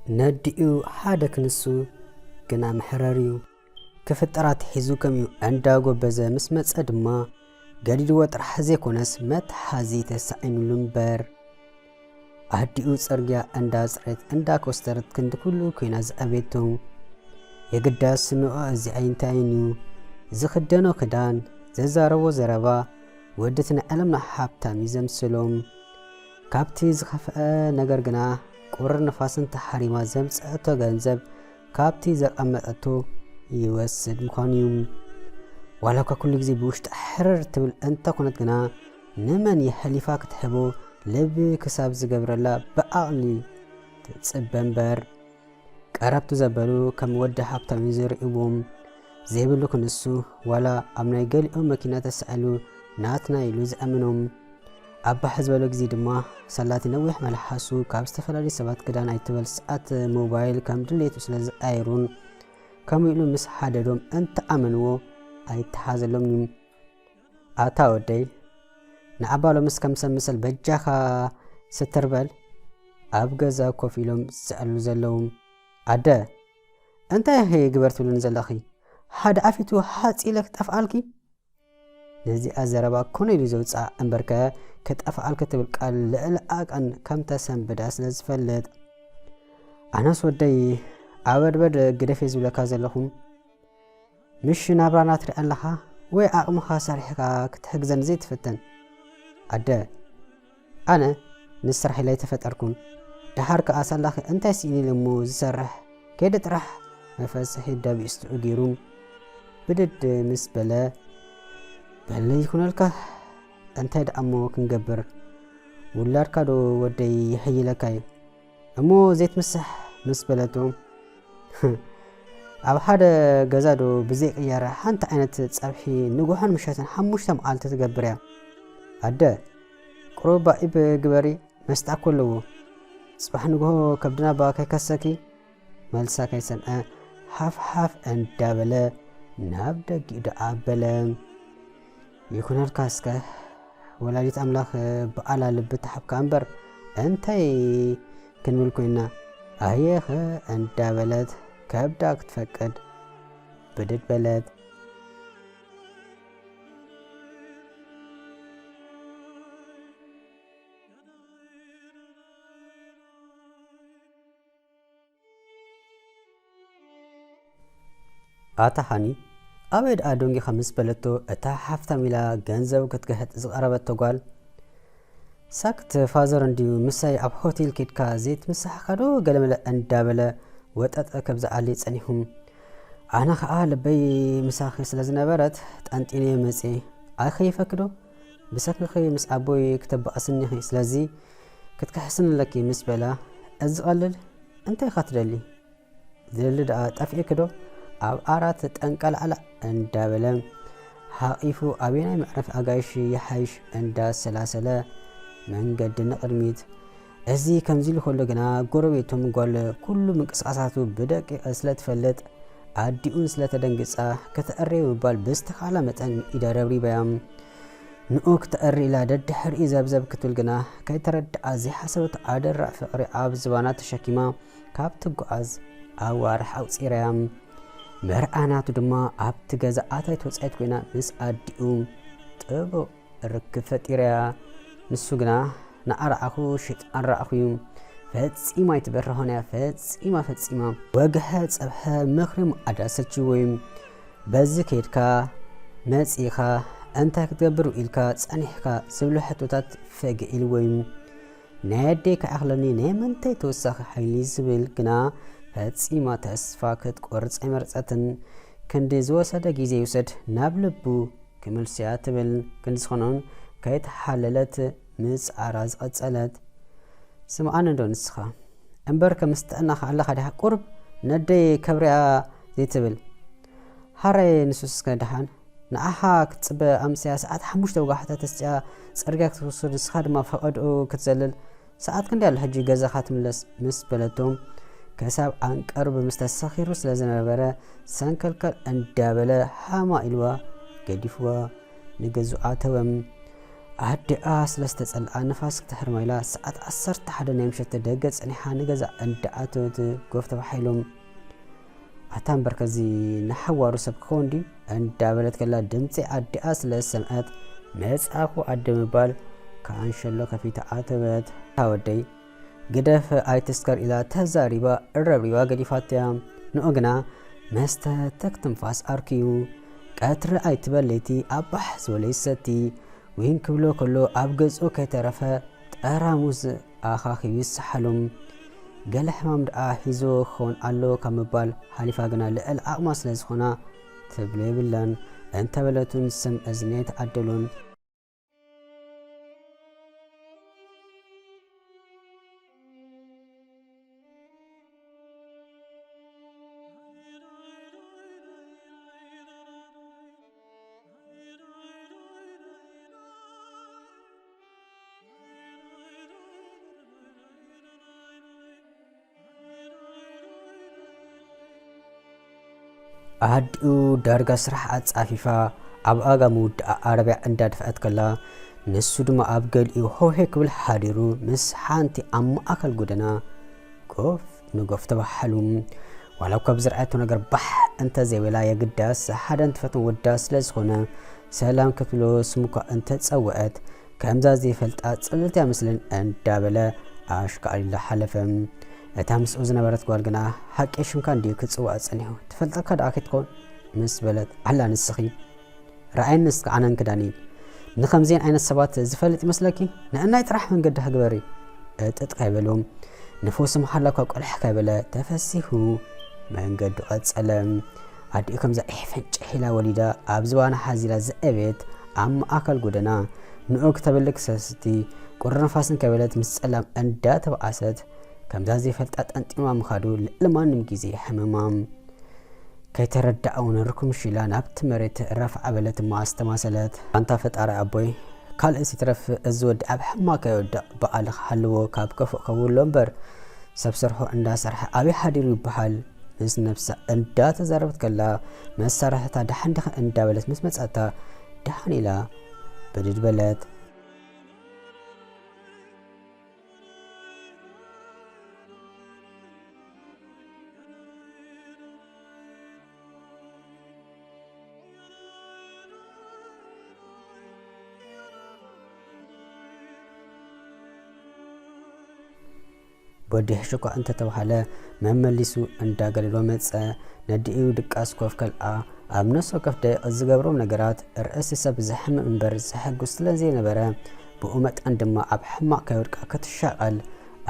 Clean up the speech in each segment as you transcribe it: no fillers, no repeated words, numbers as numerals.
ندئو حادك نسو كنا محرريو كفترات حيزو كميو انداغو بزا مسمت ادما قاديدو وطرح زيكونس مت حازي تسعين لنبر أهدئو سرقيا انداز ريت اندا كوسترت كند كلو كيناز أبيتهم يقدا سمعو ازي عين تاينيو زخدانو خدان ززارو زربا ودتنا ألمنا حابتا ميزم سلوم كابتي زخفأ نقرقنا قرر نفاسن تحريما زمس أتو غنزب كابتي زر أمتو يوسد مخانيوم ولكا كل جزي بوشت أحرر تبل أنت كنت قنا نمن يحليفاك تحبو لبي كساب زقبر الله بأغلي تتصبن بر قربتو زبالو كم ود حابتا ميزر إبوم زيبلو كنسو ولا أمنا يقال مكينة تسألو ناتنا يلوز أمنهم أبا حزبالو جزي دما سلاتي نوح ملحاسو كاب استفلالي سبات كدان ايتبال ساعت موبايل كام دليتو سلز ايرون كام يقولو مس حاددوم انت أمنو ايتحازلوم نيم آتا ودي نعبالو مس كم سمسل بجاخا ستربال أبغزا كوفيلوم سألو زلوم عدا انت هي قبرتو لنزل حاد عفيتو حات إلك تفعالكي نزي أزربا كوني لزوجة أمبركا كتفعل كتب قال لألأك أن كم تسنبداس نزفلت أنا سودي عبد بد قدفيز ولا كازلهم مش نابرانا ترأن لها وأقمها سرحكا كتحقزن زيت فتن عدا أنا نسرح لا يتفتركن دحارك أسال لخي أنت سيني لمو زسرح كيدا ترح مفاسحي دابي استعجيرون بدد مسبلا بل يكون لك أنت أمو كنجبر ولا ركضو ودي يحيي لكاي أمو زيت مسح مسبلتهم أو حدا جزادو بزيق يرى حنت عينت تصبحي نجوحن مشاتن حموش تم قال تتجبريا عدا قربا إب جبري مستعكلو صباح نجوه كبدنا باكي كسكي ملسا كيسن حف أن دابلا نبدأ جدا عبلا يكون الكاسكة ولاديت أملاخ بقالا لبت حبك أمبر أنتي كنملكوينا أهيخ أنت بلد كابداك تفكد بدت بلد آتحاني أبد أدونجي خمس بلتو أتا حفتا ميلا جنزو كتجهت زغربت تقال ساكت فازر انديو مساي أب هوتيل كيتكا زيت مسح خدو قلملا اندابلا وطأت كبز علي تسانيهم أنا خاء لبي مساخي سلازنا برات تانتيني مسي آخي فكرو بساكخي مس أبوي كتب أسنيخي سلازي كتكحسن لكي مسبلا أزغلل أنت خاطر لي ذلل تافئي كدو أب آرات تنقل على اندابلا حقيفو أبينا معرف أغايش يحيش اندا سلاسلا من قد نقرميت أزي كمزيل خلقنا قرويتهم قال كل من قصاصاتو بدك أسلت فلت عديون سلت دنقصة كتأري وبال بستخالة متن إدارة ريبايام نؤك تأري لا ددحر إزابزاب كتلقنا كي ترد أزي حسوت عادر فقري عاب زبانات شكيما كابتقو أز أوارح أو سيريام مرأناتو دما عب تغازا آتاي توسعيت كوينا مس عديون تبو ركفت إيريا نسوغنا نأرأخو شيطان رأخو فاتسيما يتبرهونا فاتسيما وقها تصبح مخرم أداسة ويم بازي كيدكا ماتسيخا أنت كتقبرو إلكا تسانيحكا سبلو حتوتات فاقئل ويم ناديك أخلاني نيمانتي توساخ حيلي زبيل قنا فاتسيما تأسفا كتقورت عمرتاتن كندز وسادا جيزي يوسد نابلبو كمل سياتبل كندز خنون كيت حللت مس عراز قصلت سمعنا دون نسخه امبرك مستأنخ على خدها قرب ندي كبريا زيتبل حري نسوس كدحان نعها كتصب امسيا ساعات حموش توغا حتى تسجا صرغاك توصل سخاد ما فقدو كتزلل ساعات كندي الحجي غزا خاتملس مس بلتهم كساب انقرب مستسخيرو سلازنبره سنكلكل اندابله حما الوا قديفوا نغزو اتوم ኣዲኣ ስለስተጸልኣ ንፋስ ክትሕርመ ኢላ ሰዓት 11 ናይ ምሸት ደገ ጸኒሓ ንገዛ እንዳኣተወት ጎፍ ተባሂሎም ኣታ እምበር ከዚ ንሓዋሩ ሰብ ክኸውን ድዩ እንዳበለት ከላ ድምፂ ኣዲኣ ስለሰምዐት መጽኣኹ ኣደ ምባል ከኣንሸሎ ከፊታ ኣተበት ታወደይ ግደፍ ኣይትስከር ኢላ ተዛሪባ እረብሪባ ገዲፋትያ ንኦ ግና መስተ ተክትንፋስ ኣርኪዩ ቀትሪ ኣይትበለይቲ ኣባሕ ዝበለ ይሰቲ ወይን ክብሎ ከሎ ኣብ ገጹ ከይተረፈ ጠራሙዝ ኣኻኺቡ ይሰሓሎም ገለ ሕማም ደኣ ሒዞ ክኸውን ኣሎ ካብ ምባል ሓሊፋ ግና ልዕል ኣቕማ ስለ ዝኾና ትብሎ የብላን እንተበለቱን ስም እዝነ ተዓደሉን ኣዲኡ ዳርጋ ስራሕ ኣጻፊፋ ኣብ ኣጋሙ ዓረብያ እንዳድፍአት ከላ ንሱ ድማ ኣብ ገሊኡ ሆሄ ክብል ሓዲሩ ምስ ሓንቲ ኣብ ማእከል ጎደና ጎፍ ንጎፍ ተባሓሉ ዋላ እኳ ብዝረኣየቶ ነገር ባሕ እንተዘይበላ የግዳስ ሓደ እንትፈትን ወዳ ስለ ዝኾነ ሰላም ክትብሎ ስሙኳ እንተፀውዐት ከምዛ ዘይፈልጣ ፅልልትያ ምስልን እንዳበለ ኣሽካኢላ ሓለፈም እታ ምስኡ ዝነበረት ጓል ግና ሓቂ ሽምካ እንዲዩ ክፅዋዕ ፀኒሑ ትፈልጠካ ደኣ ከይትኮን ምስ በለት ዓላ ንስኺ ረኣይንስ ከዓነን ክዳኒ ንከምዚን ዓይነት ሰባት ዝፈልጥ ይመስለኪ ንእናይ ጥራሕ መንገዲ ግበሪ እጥጥ ካይበሎም ንፎስ መሓላ ካብ ቆልሕ ካይበለ ተፈሲሑ መንገዲ ቀፀለ ኣዲኡ ከምዛ ፈንጭ ሒላ ወሊዳ ኣብ ዝባና ሓዚላ ዝዕቤት ኣብ ማእከል ጎደና ንኦ ክተበልክ ሰስቲ ቁር ነፋስን ካይበለት ምስ ፀላም እንዳተበኣሰት ከምዛ ዘይፈልጣ ጠንጢማ ምኻዱ ልዕሊ ማንም ጊዜ ሕመማም ከይተረዳእው ንርኩም ሽላ ናብቲ መሬት ረፍዓ በለት ማ አስተማሰለት አንታ ፈጣሪ ኣቦይ ካልእ ሲትረፍ እዚ ወዲ ኣብ ሕማቅ ከይወድቕ በዓል ክሓልዎ ካብ ከፉእ ከብሎ እምበር ሰብ ሰርሖ እንዳሰርሐ ኣብይ ሓዲሩ ይበሃል ምስ ነፍሳ እንዳተዛረበት ከላ መሳርሕታ ዳሓን ዳሓን እንዳበለት ምስ መጻታ ዳሓን ኢላ በድድ በለት ወዲህ ሽኳ እንተ ተባሃለ መመሊሱ እንዳገለሎ መጸ ነዲኡ ድቃስ ኮፍ ከልአ ኣብ ነሶ ከፍደ ዝገብሮም ነገራት ርእሲ ሰብ ዝሕም እንበር ዝሕጉስ ስለዘይ ነበረ ብኡ መጠን ድማ ኣብ ሕማቅ ከይወድቃ ክትሻቀል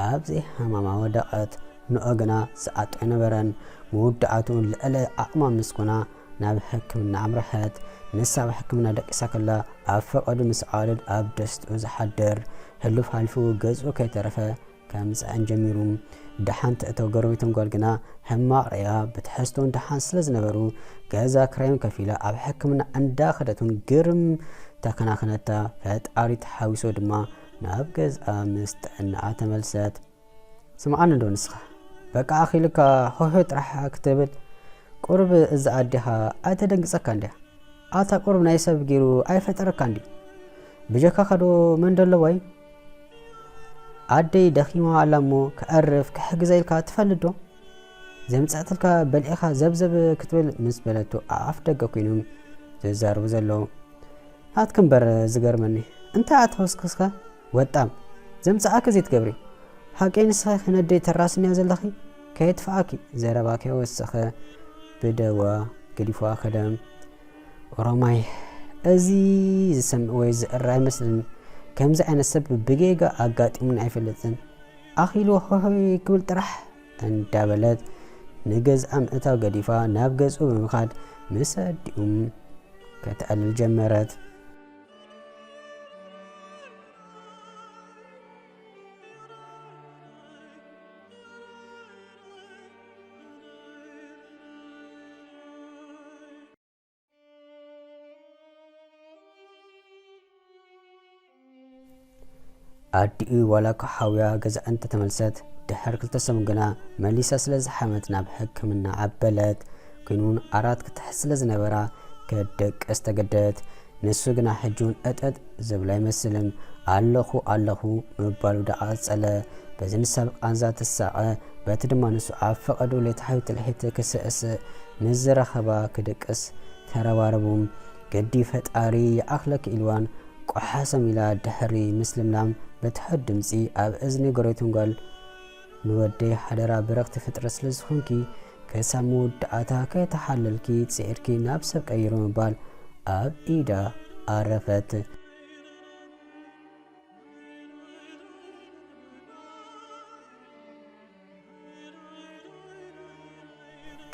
ኣብ ዘይ ሕማማ ወደቐት ንኦ ግና ዝኣጦ ነበረን መውዳኣቱን ልዕለ ኣቕማ ምስኩና ናብ ሕክምና ኣምርሐት ንሳ ኣብ ሕክምና ደቂሳ ከላ ኣብ ፈቐዱ ምስ ዓወለድ ኣብ ደስትኡ ዝሓድር ህሉፍ ሓልፉ ገዝኡ ከይተረፈ ከምፅዕን ጀሚሩ ዳሓን ትእተው ጎረቤቶም ጓል ግና ሕማቅ ርያ ብትሕዝቶን ዳሓን ስለ ዝነበሩ ገዛ ክራዮም ከፊላ ኣብ ሕክምና እንዳኸደቱን ግርም ተከናክነታ ፈጣሪ ተሓዊሶ ድማ ናብ ገዝኣ ምስ ጥዕናኣ ተመልሰት ስምዓን እንዶ ንስኻ በቃ ኣኺልካ ሆሆ ጥራሕ ክትብል ቁርብ እዚ ኣዲኻ ኣይተደንግፀካ እንዲያ ኣታ ቁርብ ናይ ሰብ ገይሩ ኣይፈጠረካ እንዲ ብጀካ ከዶ መንደሎ ወይ ኣደይ ደኺማ ኣላ እሞ ክዕርፍ ክሕግዘ ኢልካ ትፈልዶ ዘምፅዕትልካ በልዒኻ ዘብዘብ ክትብል ምስ በለቱ ኣፍ ደገ ኮይኖም ዝዛርቡ ዘለዉ ኣትክንበር ዝገርመኒ እንታይ ኣትወስክስካ ወጣም ዘምፅዓከ ዘይትገብሪ ሓቂ ንስኻ ክነደይ ተራስንያ ዘለኺ ከየትፈኣኪ ዘረባ ከይወሰኸ ብደዋ ገዲፏ ከደም ኦሮማይ እዚ ዝሰምዕ ወይ ዝእራ ኣይመስልን ከምዚ ዓይነት ሰብ ብጌጋ ኣጋጢሙን ኣይፈልጥን ኣኺሉ ሆሆይ ክብል ጥራሕ እንዳበለት ንገዝኣ ምእታው ገዲፋ ናብ ገጹ ብምኻድ ምስ ኣዲኡም ከተዕልል ጀመረት ኣዲኡ ዋላ ካሓውያ ገዛ እንተ ተመልሰት ድሕር ክልተ ሰሙን ግና መሊሳ ስለ ዝሓመት ናብ ሕክምና ዓበለት ኮይኑን ኣራት ክትሕዝ ስለ ዝነበራ ከደቅስ ተገደት ንሱ ግና ሕጁን እጠጥ ዝብላ ይመስልን ኣለኹ ምባሉ ዳቐጸለ በዚ ንሳብ ቃንዛ ተሳቐ በቲ ድማ ንሱ ኣብ ፈቐዱ ለታሕዊ ጥልሒት ክስእስ ንዝረኸባ ክድቅስ ተረባረቡም ገዲ ፈጣሪ የኣኽለክ ኢልዋን ቆሓሰም ኢላ ድሕሪ ምስልምናም በትሕድ ድምፂ ኣብ እዝኒ ጎረቤቱን ጓል ንወደይ ሓደራ በረኽቲ ፍጥረት ስለ ዝኾንኪ ከሳብ መወዳእታ ከይተሓለልኪ ፅዒርኪ ናብ ሰብ ቀይሮ ምባል ኣብ ኢዳ ኣረፈት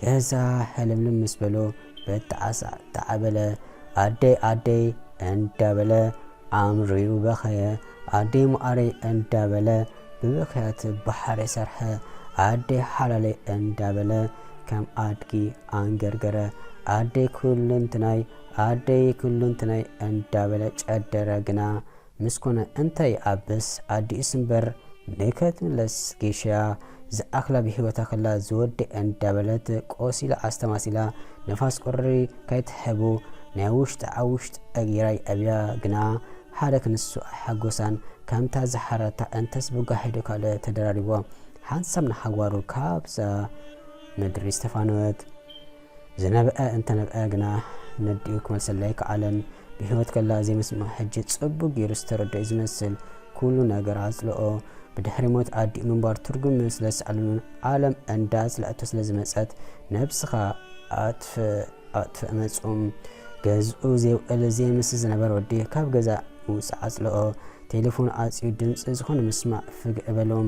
ገዛ ሕልምልም ምስ በሎ በተዓሳ ተዓበለ ኣደይ እንዳበለ ኣምሪኡ በኸየ ኣደይ መዓረይ እንዳበለ ብብኽያት ባሕሪ ሰርሐ ኣደይ ሓላለይ እንዳበለ ከም ኣድጊ ኣንገርገረ ኣደይ ኩልንትናይ እንዳበለ ጨደረ ግና ምስኮነ እንታይ ኣብስ ኣዲኡስ እምበር ንከትምለስ ጌሽያ ዝኣኽላ ብሂወታ ከላ ዝወደ እንዳበለት ቆሲላ ኣስተማሲላ ነፋስ ቁሪ ከይትሕቡ ናይ ውሽጢ ዓውሽጢ ኣጊራይ ኣብያ ግና ሓደ ክንሱ ሓጎሳን ከምታ ዝሓረታ እንተስ ብጋ ሒዶ ካልእ ተደራሪቦ ሓንሳብ ንሓጓሩ ካብዛ ምድሪ ዝተፋነወት ዝነበአ እንተነበአ ግና ነዲኡ ክመልሰለይ ከዓለን ብሂወት ከላ ዘይመስምዕ ሕጂ ጽቡቕ ገይሩ ዝተረድኦ ዝመስል ኩሉ ነገር ኣጽልኦ ብድሕሪ ሞት ኣዲኡ ምንባር ትርጉም ስለ ዝሰኣሉን ዓለም እንዳ ስለእቶ ስለ ዝመፀት ነብስኻ ኣጥፍእ መፁም ገዝኡ ዘይውዕል ዘይምስ ዝነበረ ወዲ ካብ ገዛ ምውፃእ ኣጽልኦ ቴሌፎን ኣፅዩ ድምፂ ዝኾነ ምስማዕ ፍግዕ በሎም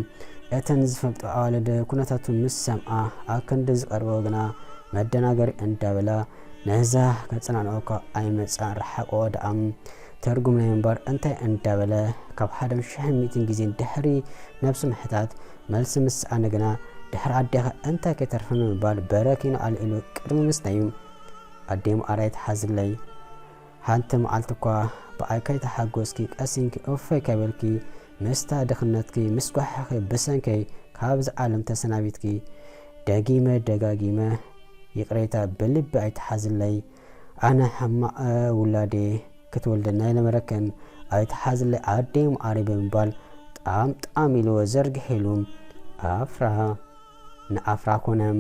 እተን ዝፈልጦ ኣዋልደ ኩነታቱ ምስ ሰምዓ ኣብ ክንዲ ዝቐርቦ ግና መደናገሪ እንዳበላ ነዛ ከፀናንኦካ ኣይመፃን ረሓቆ ደኣም ተርጉም ናይ ምንባር እንታይ እንዳበለ ካብ 1,000 ግዜ ድሕሪ ነብሱ ምሕታት መልሲ ምስዓነ ግና ድሕሪ ኣዴኻ እንታይ ከይተርፈን ምባል በረኪኑ ኣልኢሉ ቅድሚ ምስናዩ ኣዴ መዓራይ ተሓዝለይ ሓንቲ መዓልቲ እኳ ብኣይ ከይተሓጎስኪ ቀሲንኪ እፎይ ከይበልኪ ምስታ ድኽነትኪ ምስ ጓሕኺ ብሰንከይ ካብዚ ዓለም ተሰናቢትኪ ደጋጊመ ይቕሬታ ብልቢ ኣይተሓዝለይ ኣነ ሕማቕ ውላዴ ክትወልደና ይነበረከን ኣይተሓዝለይ ኣደይ መዓረይ ብምባል ጣም ኢልዎ ዘርጊሒሉ ንኣፍራ ኮነም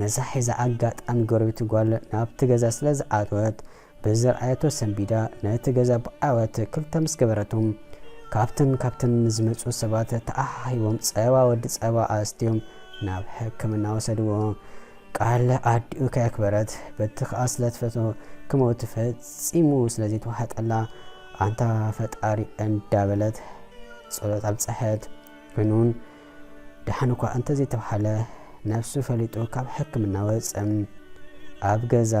መሳሒ ዝኣጋጣሚ ጎረቤቱ ጓል ናብቲ ገዛ ስለ ዝኣትወት ብዝርኣየቶ ሰንቢዳ ነቲ ገዛ ብዓወት ክልተ ምስ ገበረቶም ካብትን ዝመፁ ሰባት ተኣሂቦም ፀባ ወዲ ፀባ ኣስትዮም ናብ ሕክምና ወሰድዎ ቃል ኣዲኡ ከየክበረት በቲ ከዓ ስለትፈቶ ክመውት ፈፂሙ ስለዘይተዋሓጠላ ኣንታ ፈጣሪ እንዳበለት ጸሎት ኣብፀሐት ኮይኑን ድሓን እኳ እንተዘይተባሃለ ነፍሱ ፈሊጡ ካብ ሕክምና ወፅም ኣብ ገዛ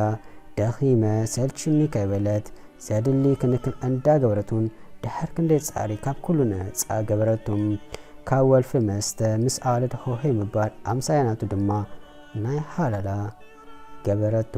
ደኺመ ሰልችኒ ከይበለት ዘድሊ ክንክን እንዳገበረቱን ድሕር ክንደይ ፃዕሪ ካብ ኩሉ ነፃ ገበረቱም ካብ ወልፊ መስተ ምስ ኣዋልድ ሆሄ ምባል ኣምሳያናቱ ድማ ናይ ሓላላ ገበረቱ